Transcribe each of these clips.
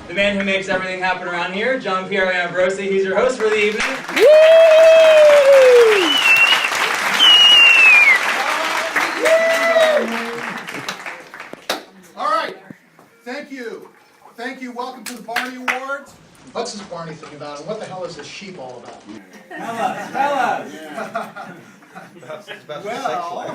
The man who makes everything happen around here, John Piero Ambrosi. He's your host for the evening. All right. Thank you. Thank you. Welcome to the Barney Awards. What's this Barney thing about, and what the hell is this sheep all about? Tell us. Well,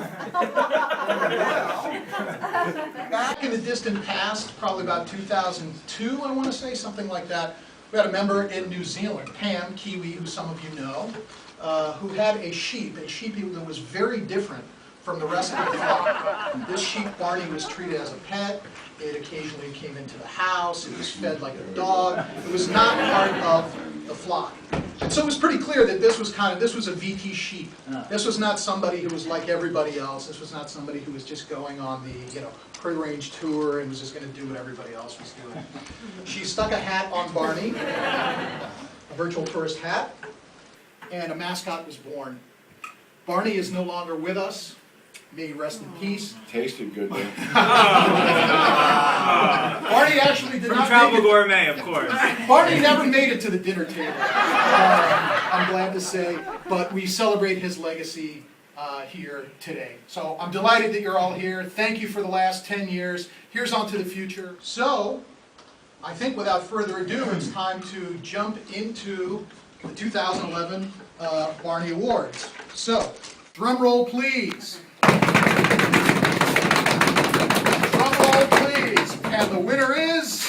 back in the distant past, probably about 2002, I want to say, something like that, we had a member in New Zealand, Pam Kiwi, who some of you know, who had a sheep that was very different from the rest of the flock. This sheep, Barney, was treated as a pet. It occasionally came into the house. It was fed like a dog. It was not part of the flock. And so it was pretty clear that this was a VT sheep. This was not somebody who was like everybody else. This was not somebody who was just going on the free-range tour and was just going to do what everybody else was doing. She stuck a hat on Barney, a virtual tourist hat, and a mascot was born. Barney is no longer with us. May he rest in peace. Tasted good, though. Barney actually did not Travel make it. Gourmet, of course. Barney never made it to the dinner table, I'm glad to say, but we celebrate his legacy here today. So I'm delighted that you're all here. Thank you for the last 10 years. Here's on to the future. So, I think without further ado, it's time to jump into the 2011 Barney Awards. So, drum roll please. Drum roll please. And the winner is...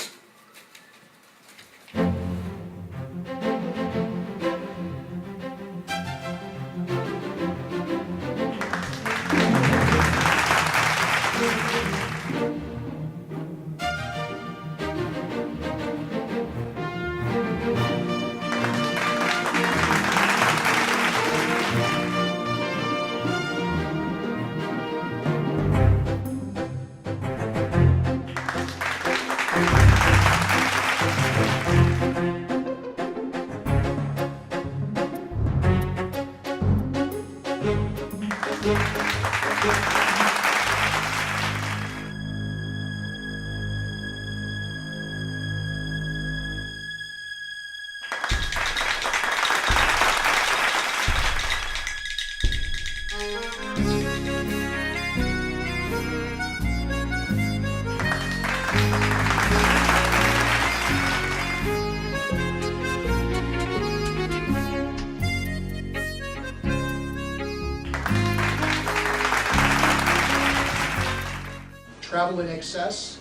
Travel in Excess,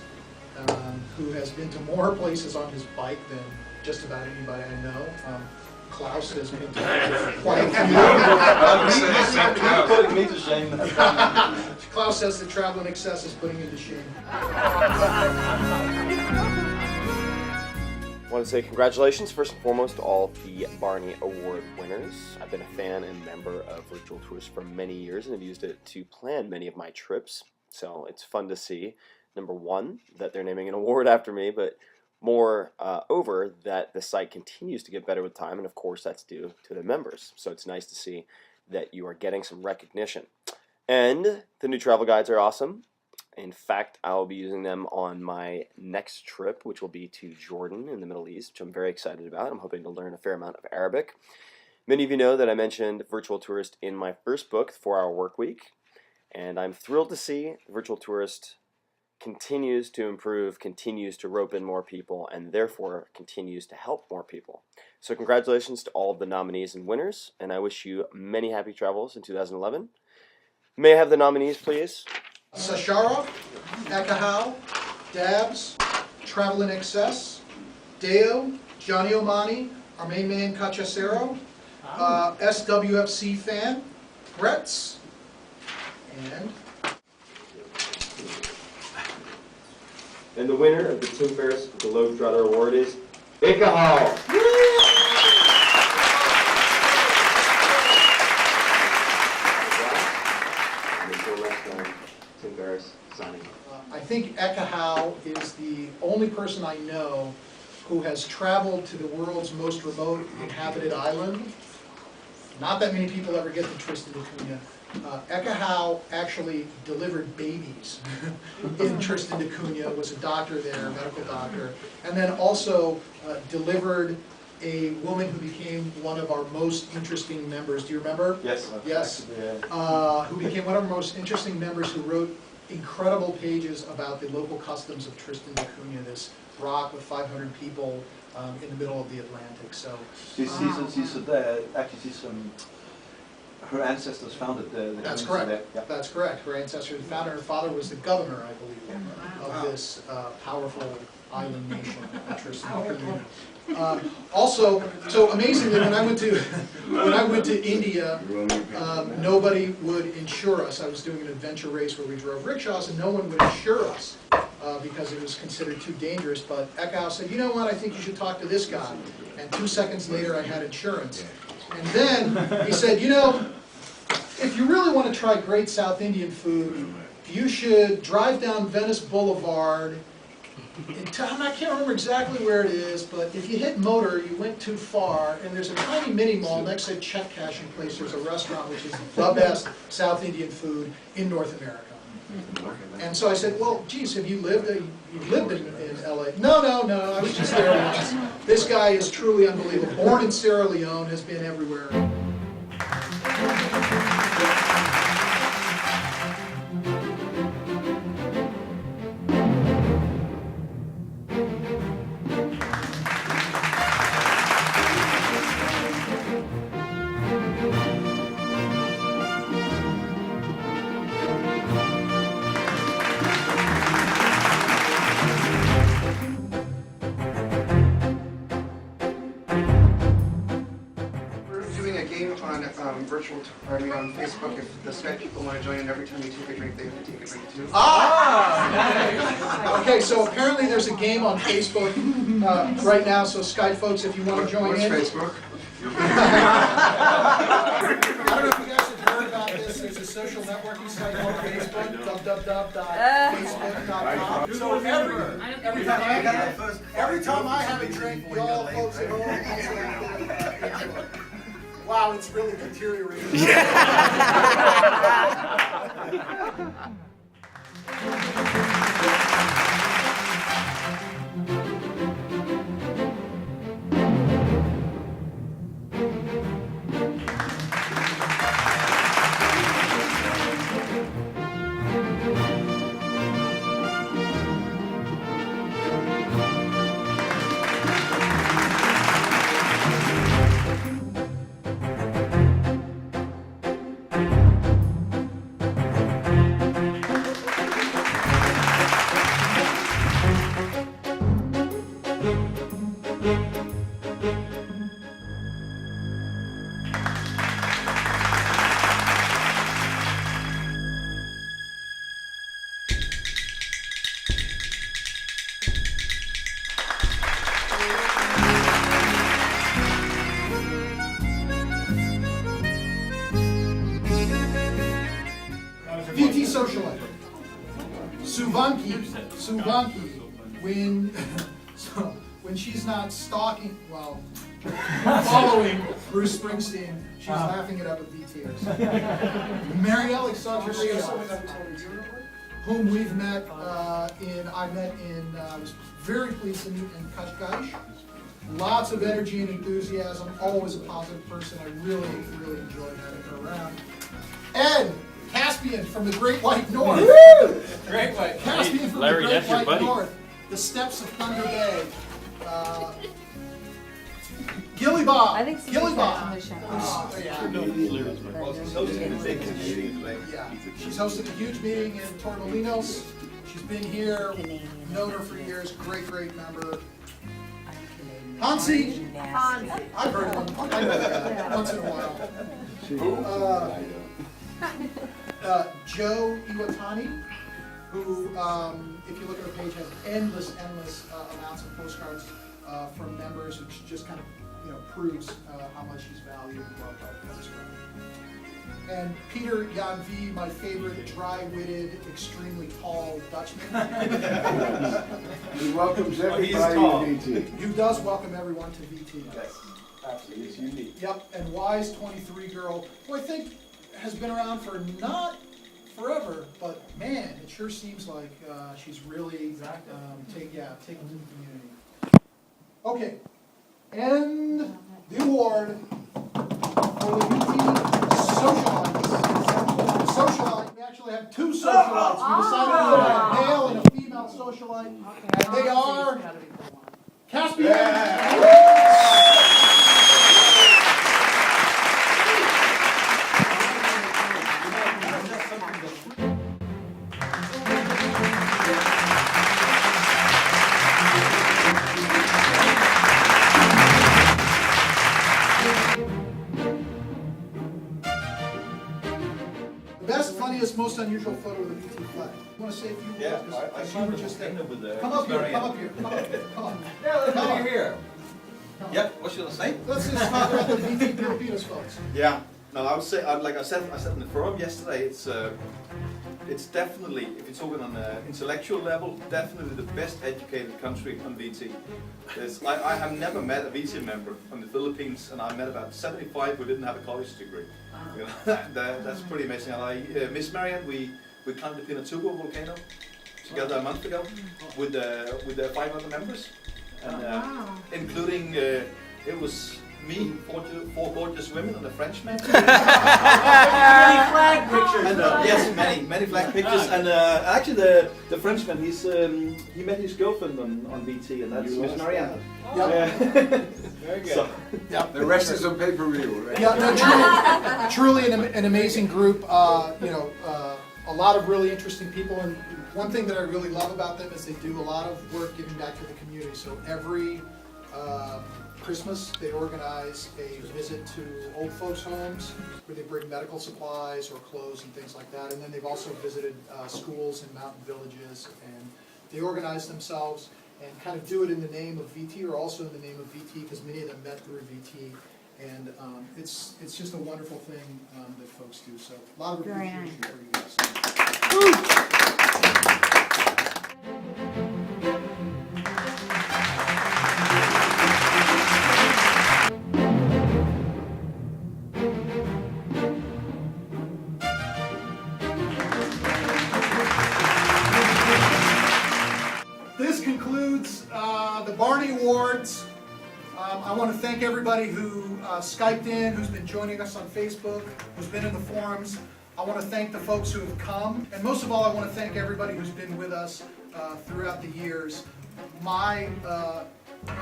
who has been to more places on his bike than just about anybody I know. Klaus has been to quite a few. Putting me to shame. Klaus says that Travel in Excess is putting him to shame. I want to say congratulations, first and foremost, to all the Barney Award winners. I've been a fan and member of virtual tours for many years and have used it to plan many of my trips. So it's fun to see, number one, that they're naming an award after me, but moreover, that the site continues to get better with time, and of course that's due to the members. So it's nice to see that you are getting some recognition. And the new travel guides are awesome. In fact, I'll be using them on my next trip, which will be to Jordan in the Middle East, which I'm very excited about. I'm hoping to learn a fair amount of Arabic. Many of you know that I mentioned Virtual Tourist in my first book, 4-Hour Workweek, and I'm thrilled to see Virtual Tourist continues to improve, continues to rope in more people, and therefore continues to help more people. So congratulations to all of the nominees and winners, and I wish you many happy travels in 2011. May I have the nominees, please? Sashara, Ekahau, Dabs, Travel in Excess, Deo, Johnny Omani, our main man Cachacero, SWFC fan, Bretts, And the winner of the Tim Ferriss Globetrotter Award is Ikahal. Until next time, Tim Ferriss signing off. I think Ekahau is the only person I know who has traveled to the world's most remote inhabited island. Not that many people ever get to Tristan da Cunha. Ekahau actually delivered babies in Tristan da Cunha, was a doctor there, a medical doctor, and then also delivered a woman who became one of our most interesting members. Do you remember? Yes. Yes. Who became one of our most interesting members, who wrote incredible pages about the local customs of Tristan da Cunha, this rock with 500 people in the middle of the Atlantic. So her ancestors founded the that's community correct. there. Yeah. That's correct. Her ancestors founded. Her father was the governor, I believe, of this powerful island nation, Tristan da Cunha. Also, so amazingly, when I went to India, nobody would insure us. I was doing an adventure race where we drove rickshaws, and no one would insure us because it was considered too dangerous. But Ekau said, "You know what? I think you should talk to this guy." And 2 seconds later, I had insurance. And then he said, "You know, if you really want to try great South Indian food, you should drive down Venice Boulevard. I can't remember exactly where it is, but if you hit Motor, you went too far, and there's a tiny mini mall next to a check cashing place. There's a restaurant which is the best South Indian food in North America." And so I said, "Well, geez, have you lived in LA?" No, I was just there once. This guy is truly unbelievable. Born in Sierra Leone, has been everywhere. on Facebook. If the Skype people want to join in, every time you take a drink, they have to take a drink too. Ah! Okay, so apparently there's a game on Facebook right now, so Skype folks, if you want to join in. What's Facebook? I don't know if you guys have heard about this. There's a social networking site called Facebook, www.facebook.com. So every time I have a drink, y'all folks at home, wow, it's really deteriorating. VT socialite. Suvanki, when she's not stalking, well, following Bruce Springsteen. She's laughing it up at VTers. Mary Alexandra, whom we've met I was very pleased to meet in Kashkash. Lots of energy and enthusiasm, always a positive person. I really, really enjoyed having her around. Ed Caspian from the Great White North. Great White. Caspian from Larry, the Great that's your White buddy. North. The steps of Thunder Bay. Gilly Bob. I think Gilly Bob. on the show. Yeah, she's hosted a huge meeting in Torremolinos. She's been here, known her for years, great member. Hansi, I've heard one, I know that once in a while. Joe Iwatani, who, if you look at her page, has endless amounts of postcards from members, which just kind of, proves how much she's valued and loved by folks around. And Peter Jan V, my favorite dry-witted, extremely tall Dutchman. He welcomes everybody to VT. Who does welcome everyone to VT. Yes, absolutely, it's unique. Yep, and Wise 23 girl, who I think has been around for not forever, but man, it sure seems like she's really taking to the community. Okay, and the award for the VT socialites. Socialite, we actually have two socialites. We decided to have a male and a female socialite, and they are Caspian. Best, funniest, most unusual photo of the VT flag. You want to say a few words? Yeah, I Because saw you were the just there. with the Come up here, Marianne. come up here, come on. Yeah, let's Come on. be here. Come on. Yep, what should I say? Let's just talk about the VT Filipinos folks. Yeah, no, I would say, like I said in the forum yesterday, it's definitely, if you're talking on an intellectual level, definitely the best educated country on VT. I have never met a VT member from the Philippines, and I met about 75 who didn't have a college degree. You know, that's pretty amazing. And Miss Marianne, we climbed the Pinatubo volcano together a month ago with 5 other members, and including it was me, 4 gorgeous women, and a Frenchman. Many flag pictures. And, yes, many flag pictures. And actually, the Frenchman, he met his girlfriend on VT, and that's Miss Marianne. Very good. So, The rest is on pay-per-view, right? Yeah, no, truly an amazing group. A lot of really interesting people, and one thing that I really love about them is they do a lot of work giving back to the community. So every Christmas, they organize a visit to old folks' homes where they bring medical supplies or clothes and things like that. And then they've also visited schools and mountain villages, and they organize themselves and kind of do it in the name of VT, or also in the name of VT, because many of them met through VT. And it's just a wonderful thing that folks do. So a lot of Very appreciation nice. for you guys. This concludes the Barney Awards. I want to thank everybody who Skyped in, who's been joining us on Facebook, who's been in the forums. I want to thank the folks who have come. And most of all, I want to thank everybody who's been with us throughout the years. My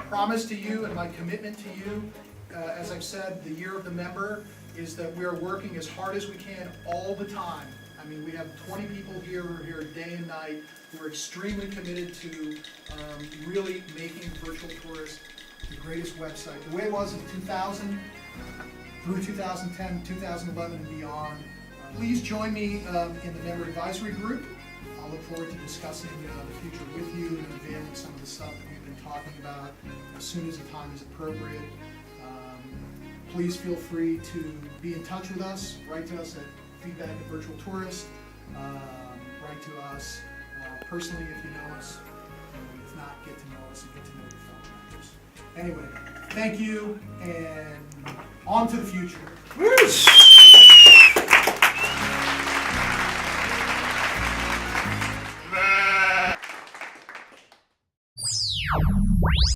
promise to you and my commitment to you, as I've said, the year of the member, is that we are working as hard as we can all the time. I mean, we have 20 people here who are here day and night who are extremely committed to really making Virtual Tourist the greatest website. The way it was in 2000, through 2010, 2011, and beyond. Please join me in the member advisory group. I look forward to discussing the future with you and unveiling some of the stuff that we've been talking about as soon as the time is appropriate. Please feel free to be in touch with us. Write to us at feedback@virtualtourist. Write to us personally if you know us. If not, get to know us and get to know your fellow members. Anyway, thank you, and on to the future.